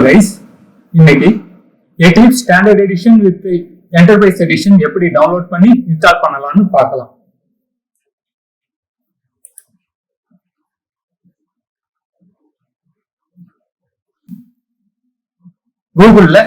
guys, இன்னைக்கு Eclipse Standard Edition with Enterprise Edition எப்படி download பண்ணி இன்ஸ்டால் பண்ணலாம்னு பார்க்கலாம். கூகுள்ல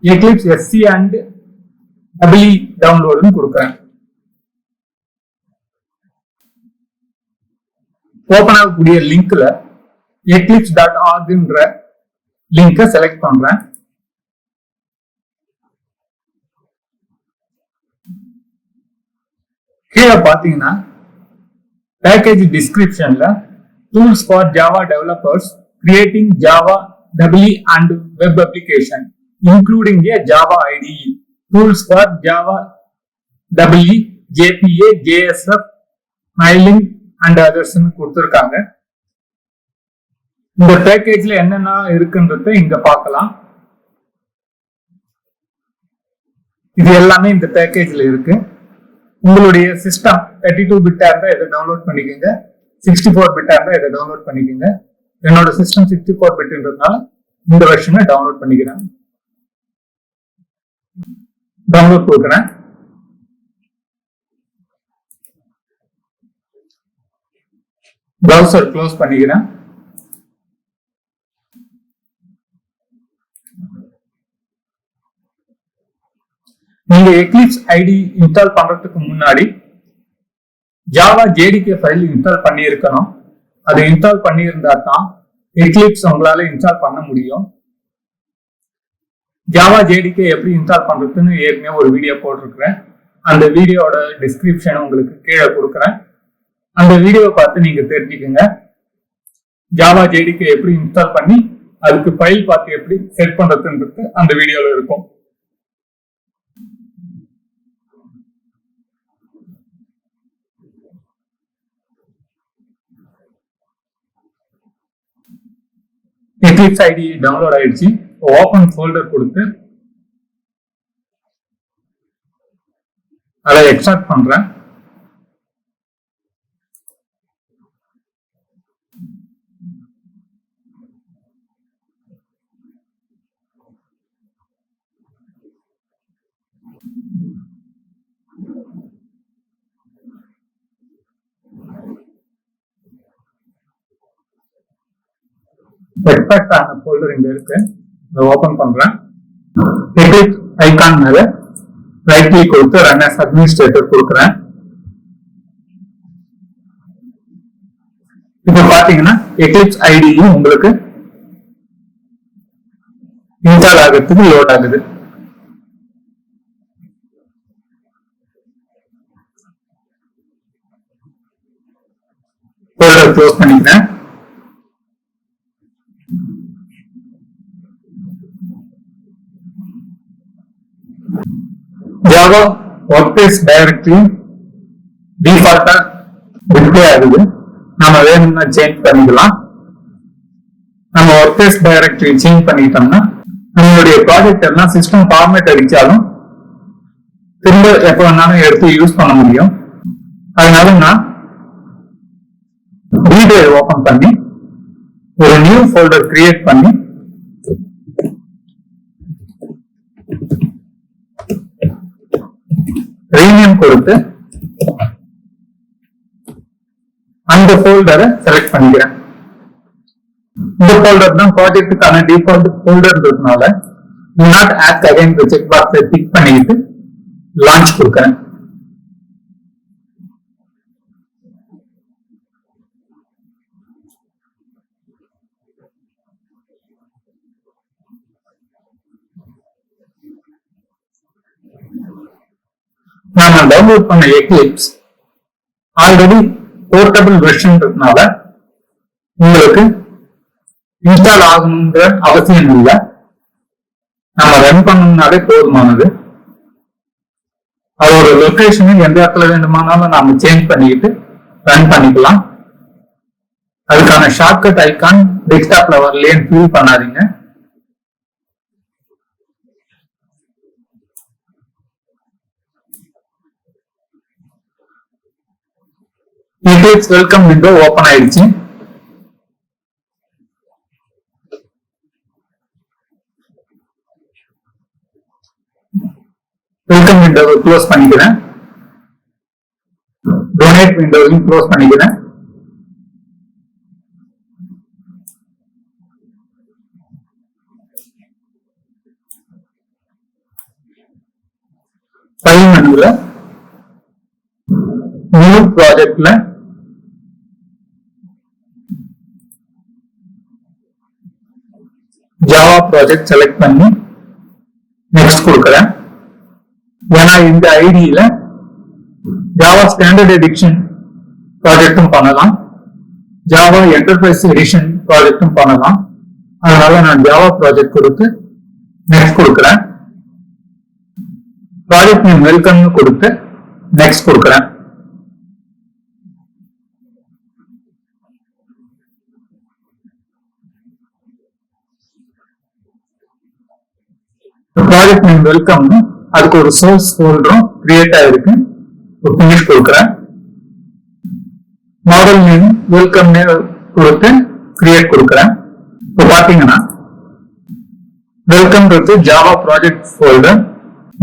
Eclipse SE and JEE டவுன்லோட்னு கொடுக்கிறேன். ஓபன் ஆகக்கூடிய லிங்க்ல eclipse.org லிங்க செலக்ட் பண்றேன். கீழே பாத்தீங்கன்னா பேக்கேஜ் டிஸ்கிரிப்ஷன்ல tools for Java developers creating Java JEE and web application including a Java IDE, tools for Java JEE, JPA, JSF, Mailing and others கொடுத்திருக்காங்க. இந்த பேக்கேஜ்ல என்னென்ன இருக்குன்றத இங்க பார்க்கலாம். இது எல்லாமே இந்த பேக்கேஜ்ல இருக்கு. உங்களுடைய சிஸ்டம் 32 பிட்டா இருந்தா இதை டவுன்லோட் பண்ணிக்கோங்க, 64 பிட்டா இருந்தா இதை டவுன்லோட் பண்ணிக்கோங்க. என்னோட சிஸ்டம் 64 பிட்ன்றதுனால இந்த வெர்ஷனை டவுன்லோட் பண்ணிக்கிறேன். டவுன்லோட் கொடுக்குறேன். பிரவுசர் க்ளோஸ் பண்ணிக்கிறேன். நீங்க Eclipse IDE இன்ஸ்டால் பண்றதுக்கு முன்னாடி ஜாவா JDK ஃபைல் இன்ஸ்டால் பண்ணி இருக்கணும். அதை இன்ஸ்டால் பண்ணி இருந்தா தான் Eclipse உங்களால இன்ஸ்டால் பண்ண முடியும். ஜாவா JDK எப்படி இன்ஸ்டால் பண்றதுன்னு ஏற்கனவே ஒரு வீடியோ போட்டிருக்கிறேன். அந்த வீடியோட டிஸ்கிரிப்ஷன் உங்களுக்கு கீழே கொடுக்குறேன். அந்த வீடியோவை பார்த்து நீங்க தெரிஞ்சுக்கோங்க. ஜாவா JDK எப்படி இன்ஸ்டால் பண்ணி அதுக்கு ஃபைல் பார்த்து எப்படி செட் பண்றதுன்றது அந்த வீடியோல இருக்கும். Eclipse IDE டவுன்லோட் ஆயிடுச்சு. ஓபன் ஃபோல்டர் கொடுத்து அதை எக்ஸ்ட்ராக்ட் பண்றேன். எக்ஸ்ட்ராக்ட் ஆன ஃபோல்டர் இங்க இருக்கு. இதை ஓபன் பண்றேன். Eclipse ஐகான் மேல ரைட் கிளிக் கொடுத்து ரன் as அட்மினிஸ்ட்ரேட்டர் கொடுக்குறேன். இப்ப பாத்தீங்கன்னா Eclipse IDE உங்களுக்கு இன்ஸ்டால் ஆகிறதுக்கு லோட் ஆகுது. ஃபோல்டர் க்ளோஸ் பண்ணிக்கிறேன். ஜாவா ஒர்க்ஸ்பேஸ் டைரக்டரி டிஃபால்ட்டா டிஸ்ப்ளே ஆகுது. நாம வேணும்னா சேஞ்ச் பண்ணிக்கலாம். நம்ம ஒர்க்ஸ்பேஸ் டைரக்டரி சேஞ்ச் பண்ணிட்டோம்னா நம்மளுடைய ப்ராஜெக்ட் எல்லாம் சிஸ்டம் ஃபார்மேட் அடிச்சாலும் திரும்ப எப்ப வேணாலும் எடுத்து யூஸ் பண்ண முடியும். அதனால நான் வீடியோ ஓபன் பண்ணி ஒரு நியூ ஃபோல்டர் கிரியேட் பண்ணி ரீநேம் கொடுத்து அந்த ஃபோல்டரை செலக்ட் பண்ணிக்கிறேன். இந்த ஃபோல்டர் தான் ப்ராஜெக்ட்டுக்கான டிஃபால்ட் ஃபோல்டர்ன்றதுனால do not ask again the check box tick பண்ணிட்டு லான்ச் கொடுக்கிறேன். நாம டவுன்லோட் பண்ண Eclipse ஆல்ரெடி போர்ட்டபிள் வெர்ஷன்றதுனால உங்களுக்கு இன்ஸ்டால் ஆகணுன்ற அவசியம் இல்லை. நம்ம ரன் பண்ணணும்னாலே போதுமானது. அதோட லொகேஷனை எந்த இடத்துல வேண்டுமானாலும் நாம சேஞ்ச் பண்ணிக்கிட்டு ரன் பண்ணிக்கலாம். அதுக்கான ஷார்ட்கட் ஐகான் டெஸ்க்டாப்ல வரலையேன்னு ஃபீல் பண்ணாதீங்க. Eclipse welcome window open ஆயிடுச்சு. வெல்கம் விண்டோவை க்ளோஸ் பண்ணிக்கிறேன். டொனேட் விண்டோவையும் க்ளோஸ் பண்ணிக்கிறேன். ஃபைல் மெனுல நியூ ப்ராஜெக்ட்ல ஜாவா ப்ராஜெக்ட் செலக்ட் பண்ணி நெக்ஸ்ட் கொடுக்கிறேன். ஏன்னா இந்த ஐடியில ஜாவா ஸ்டாண்டர்ட் எடிஷன் ப்ராஜெக்டும் பண்ணலாம், ஜாவா என்டர்பிரைஸ் எடிஷன் ப்ராஜெக்டும் பண்ணலாம். அதனால நான் ஜாவா ப்ராஜெக்ட் கொடுத்து நெக்ஸ்ட் கொடுக்கிறேன். ப்ராஜெக்ட் நேம் வெல்கம்னு கொடுத்து நெக்ஸ்ட் கொடுக்கிறேன். ப்ராஜெக்ட் நேம் வெல்கம்னு அதுக்கு ஒரு சோர்ஸ் ஃபோல்டரும் கிரியேட் ஆயிருக்கு. ஃபினிஷ் கொடுக்கிறேன். மாடல் நேம் வெல்கம் கொடுத்து கிரியேட் கொடுக்கிறேன். இப்போ பாத்தீங்கன்னா வெல்கம்ன்றது Java project folder,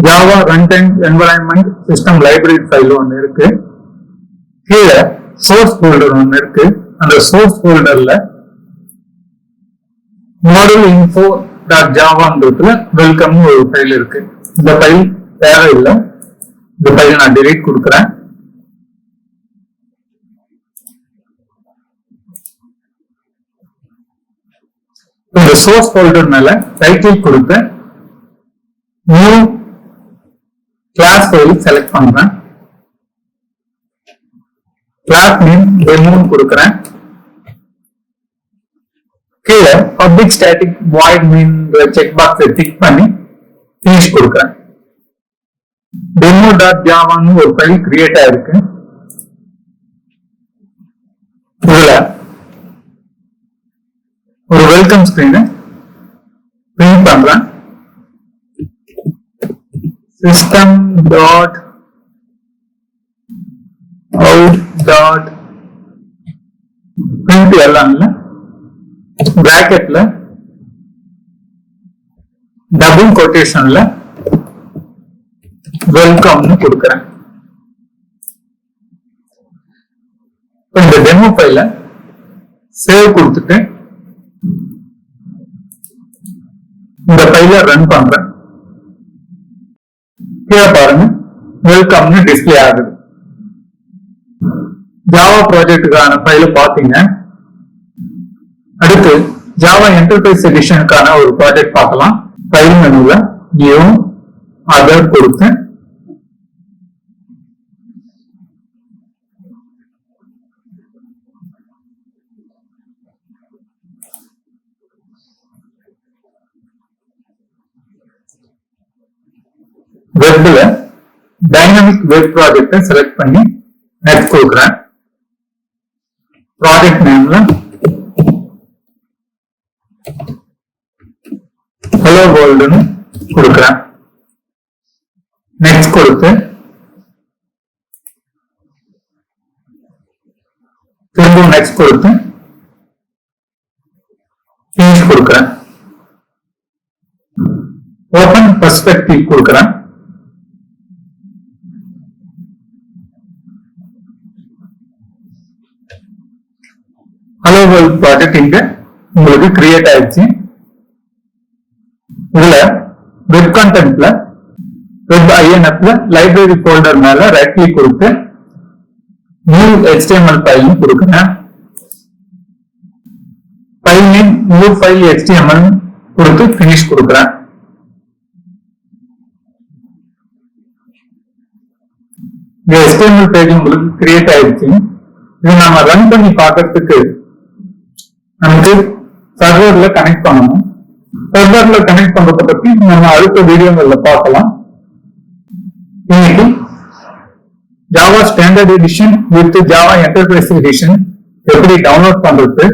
Java run time environment system library file ஒன்று இருக்கு. கீழே சோர்ஸ் ஃபோல்டர் ஒன்று இருக்கு. அந்த சோர்ஸ் ஃபோல்டர்ல மாடல் இன்ஃபோ டாட் ஜாவான்றதுல வெல்கம்னு ஒரு ஃபைல் இருக்கு. இந்த ஃபைல் தேவையில்லை, இந்த ஃபைலை நான் டெலீட் கொடுக்குறேன். இந்த சோர்ஸ் ஃபோல்டர் மேல ரைட் கிளிக் கொடுத்து நியூ கிளாஸ் ஃபைல் செலக்ட் பண்றேன். கிளாஸ் நேம் டெமோன்னு கொடுக்குறேன். கீழே பப்ளிக் ஸ்டாட்டிக் வாய்ட் மீன் செக் பாக்ஸை டிக் பண்ணி ஃபினிஷ் கொடுக்குறேன். டெமோ டாட் ஜாவான்னு ஒரு ஃபைல் கிரியேட் ஆயிருக்கு. இதுல ஒரு வெல்கம் ஸ்கிரீன் பிரிண்ட் பண்றேன். System dot out dot print எல்லாம் பிராக்கெட்ல டபுள் கோட்டேஷன்ல வெல்கம்னு கொடுக்கிறேன். இந்த டெமோ ஃபைல சேவ் கொடுத்துட்டு இந்த ஃபைல ரன் பண்றேன். கீழே பாருங்க வெல்கம்னு டிஸ்பிளே ஆகுது. ஜாவா ப்ராஜெக்டுக்கான ஃபைல பாத்தீங்க. அடுத்து ஜாவா என்டர்பிரைஸ் எடிஷனுக்கான ஒரு ப்ராஜெக்ட் பார்க்கலாம். ஃபைல் மெனுல நியூ அதர் கொடுத்து வெப்ல டைனமிக் வெப் ப்ராஜெக்டை செலக்ட் பண்ணி நெக்ஸ்ட் கொடுக்குறேன். ப்ராஜெக்ட் நேம்ல ஹலோ வேர்ல்டுன்னு கொடுக்குறேன். நெக்ஸ்ட் கொடுத்து திரும்பவும் நெக்ஸ்ட் கொடுத்து ஃபினிஷ் கொடுக்குறேன். ஓபன் பெர்ஸ்பெக்டிவ் கொடுக்குறேன். ஹலோ வேர்ல்ட் ப்ராஜெக்ட் இங்க உங்களுக்கு கிரியேட் ஆயிடுச்சு. இதுல வெப் கண்டென்ட்ல வெப் ஐஎன்எஃப்ல லைப்ரரி ஃபோல்டர் மேல ரைட் கிளிக் கொடுத்து நியூ HTML ஃபைல் கொடுக்கிறேன். File name new file HTML கொடுத்து ஃபினிஷ் கொடுக்கிறேன். இந்த HTML பேஜ் உங்களுக்கு கிரியேட் ஆயிடுச்சு. இது நாம ரன் பண்ணி பார்க்கறதுக்கு நமக்கு சர்வர்ல கனெக்ட் பண்ணணும். சர்வர்ல கனெக்ட் பண்றத பத்தி நம்ம அடுத்த வீடியோங்கள்ல பார்க்கலாம். இன்னைக்கு Java standard edition with Java enterprise edition எப்படி டவுன்லோட் பண்றது,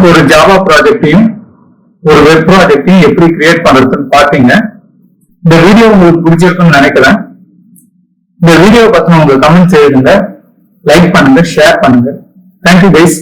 ஒரு ஜாவா ப்ராஜெக்டையும் ஒரு வெப் ப்ராஜெக்டையும் எப்படி கிரியேட் பண்றதுன்னு பாத்தீங்க. இந்த வீடியோ உங்களுக்கு பிடிச்சிருக்குன்னு நினைக்கிறேன். இந்த வீடியோ பத்தின உங்க கமெண்ட்ஸ் எழுதுங்க, லைக் பண்ணுங்க, ஷேர் பண்ணுங்க. Thank you guys.